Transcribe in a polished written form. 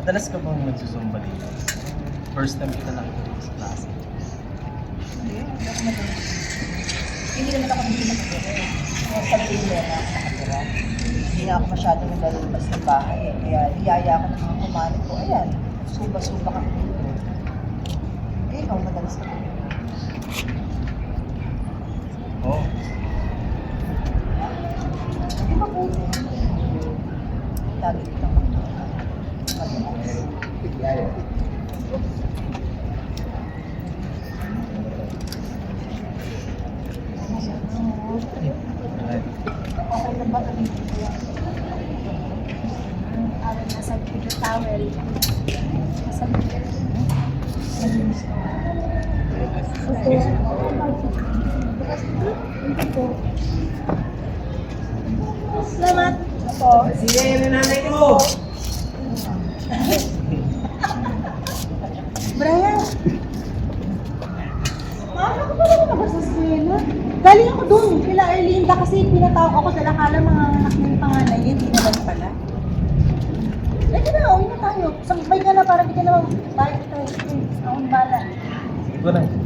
Madalas ka bang nagsusumba dito? First time kita nakikita sa klase. Hindi ako madalas. Hindi naman ako hindi nakatira. Sa Tinder na ako nakatira. Hindi na ako masyadong nalalabas ng bahay eh. Kaya niyaya ako ng mga kumani ko. Ayan, suba-suba kami dito. Eh, ikaw madalas ka dito. Oo. Hindi mabuti. Lagi kitang madalas. Okay na ba kami dito? Nasa Peter Towel. Nasa Peter. Salamat po. Sige, yung nanay mo! Brian! Maaga ko pala lumabas sa eskwela. Galing ako doon, kila Erlinda kasi pinatawag ako dahil akala mga anak ng panganay, hindi naman pala. Ready na, uwi na tayo. Sagbay ka na para di ka naman tayo ito. Akong bala. Sige ko na.